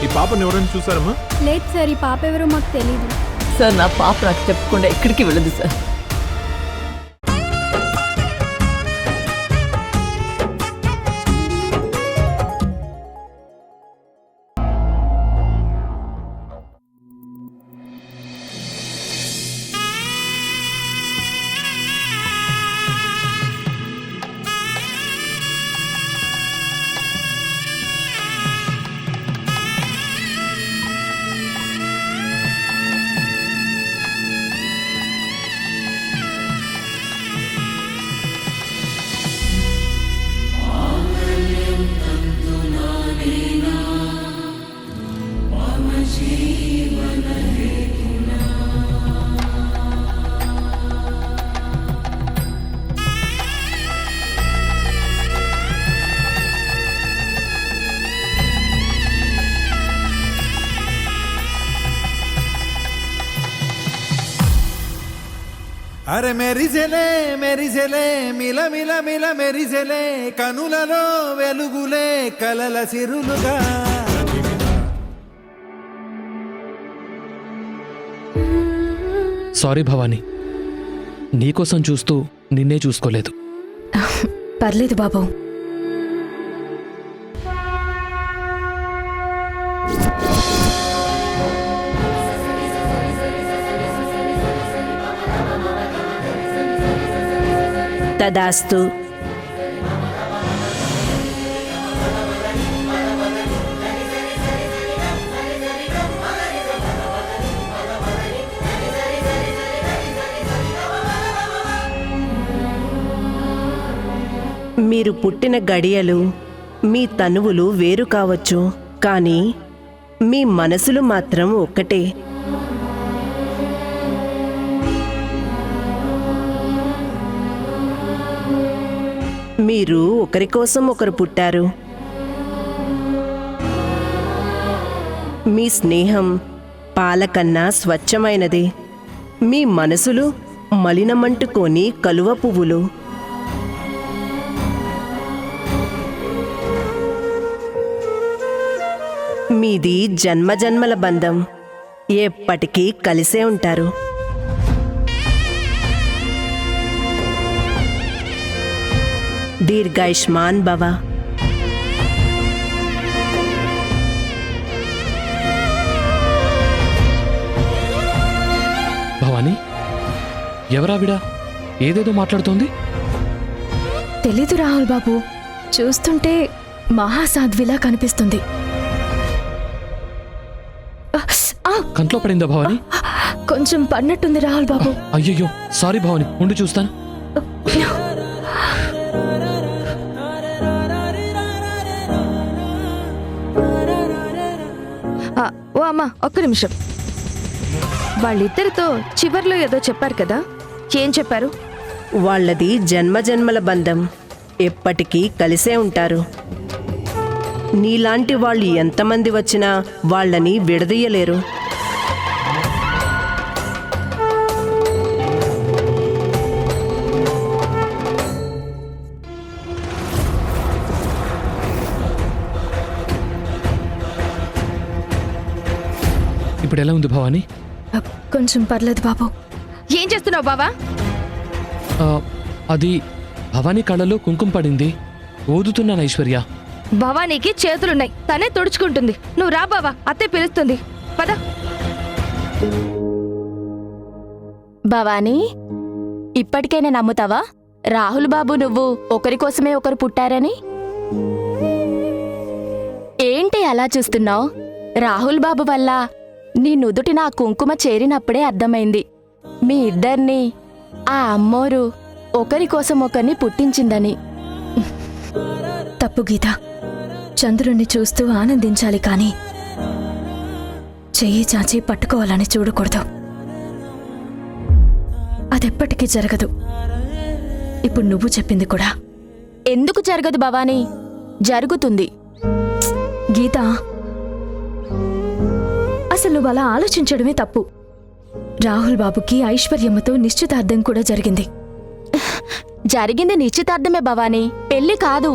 ఈ పాపను ఎవరైనా చూసారమ్మా? లేదు సార్, ఈ పాప ఎవరో మాకు తెలీదు సార్. నా పాప నాకు చెప్పకుండా ఎక్కడికి వెళ్ళదు సార్. అరే మెరిసెలే మెరిసెలే మిల మిల మిల మెరిసెలే కనులలో వెలుగులే కలల సిరులుగా. సారీ భవానీ, నీకోసం చూస్తూ నిన్నే చూసుకోలేదు. పర్లేదు బాబు. తదాస్తు. మీరు పుట్టిన గడియలు, మీ తనువులు వేరు కావచ్చు, కానీ మీ మనసులు మాత్రం ఒక్కటే. మీరు ఒకరి కోసం ఒకరు పుట్టారు. మీ స్నేహం పాలకన్నా స్వచ్ఛమైనది. మీ మనసులు మలినమంటుకొని కలువ పువ్వులు. మీది జన్మజన్మల బంధం. ఎప్పటికీ కలిసే ఉంటారు. దీర్ఘాయుష్మాన్ భవ. భవానీ, ఎవరావిడ? ఏదేదో మాట్లాడుతోంది. తెలీదు రాహుల్ బాబు, చూస్తుంటే మహాసాధ్విలా కనిపిస్తుంది. కంట్లో పడిందా భవానీ? కొంచెం పడినట్టుంది రాహుల్ బాబు. అయ్యయ్యో, సారీ భవానీ, ఉండి చూస్తాను. ఓ అమ్మా, ఒక్క నిమిషం. వాళ్ళిద్దరితో చివర్లో ఏదో చెప్పారు కదా, ఏం చెప్పారు? వాళ్ళది జన్మజన్మల బంధం. ఎప్పటికీ కలిసే ఉంటారు. నీలాంటి వాళ్ళు ఎంతమంది వచ్చినా వాళ్ళని విడదీయలేరు. ఇప్పుడు ఎలా ఉంది భవానీ? కొంచెం పర్లేదు బాబు. ఏం చేస్తున్నావు బావా? అది భవానీ కళ్ళలో కుంకుమ పడింది, ఊదుతున్నాను ఐశ్వర్య. భవానీకి చేతులున్నాయి, తనే తుడుచుకుంటుంది. నువ్వు రా బావా, అత్తే పిలుస్తుంది. పద. భవానీ, ఇప్పటికైనా నమ్ముతావా రాహుల్ బాబు నువ్వు ఒకరి కోసమే ఒకరు పుట్టారని? ఏంటి అలా చూస్తున్నావు? రాహుల్ బాబు వల్ల నీ నుదుటి నా కుంకుమ చేరినప్పుడే అర్థమైంది మీ ఇద్దరిని ఆ అమ్మోరు ఒకరి కోసం ఒకరిని పుట్టించిందని. తప్పు గీత. చంద్రుణ్ణి చూస్తూ ఆనందించాలి కానీ చెయ్యి చాచి పట్టుకోవాలని చూడకూడదు. అదెప్పటికీ జరగదు. ఇప్పుడు నువ్వు చెప్పింది కూడా. ఎందుకు జరగదు భవానీ? జరుగుతుంది. గీత, అసలు నువ్వు అలా ఆలోచించడమే తప్పు. రాహుల్ బాబుకి ఐశ్వర్యమ్మతో నిశ్చితార్థం కూడా జరిగింది. జరిగింది నిశ్చితార్థమే భవానీ, పెళ్లి కాదు.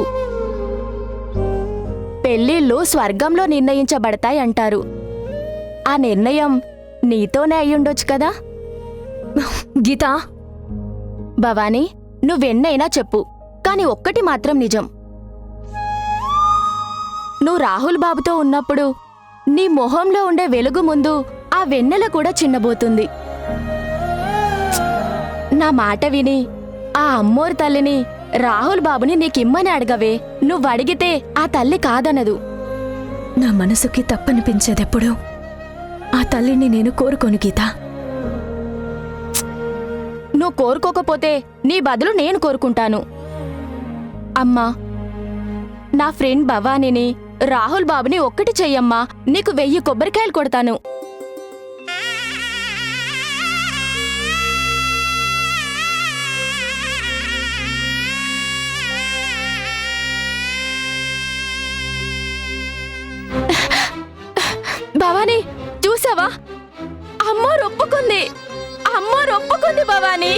పెళ్ళిళ్ళు స్వర్గంలో నిర్ణయించబడతాయి అంటారు. ఆ నిర్ణయం నీతోనే అయ్యుండొచ్చు కదా. గీతా, భవానీ, నువ్వెన్నైనా చెప్పు, కాని ఒక్కటి మాత్రం నిజం. నువ్వు రాహుల్ బాబుతో ఉన్నప్పుడు నీ మొహంలో ఉండే వెలుగు ముందు ఆ వెన్నెల కూడా చిన్నబోతుంది. నా మాట విని ఆ అమ్మోరు తల్లిని రాహుల్ బాబుని నీకిమ్మని అడగవే. నువ్వడిగితే ఆ తల్లి కాదనదు. నా మనసుకి తప్పనిపించేదెప్పుడు ఆ తల్లిని నేను కోరుకోను గీతా. నువ్వు కోరుకోకపోతే నీ బదులు నేను కోరుకుంటాను. అమ్మా, నా ఫ్రెండ్ భవానీని రాహుల్ బాబుని ఒక్కటి చెయ్యమ్మా, నీకు 1000 కొబ్బరికాయలు కొడతాను. భవానీ, చూసావా? అమ్మ ఒప్పుకుంది భవానీ.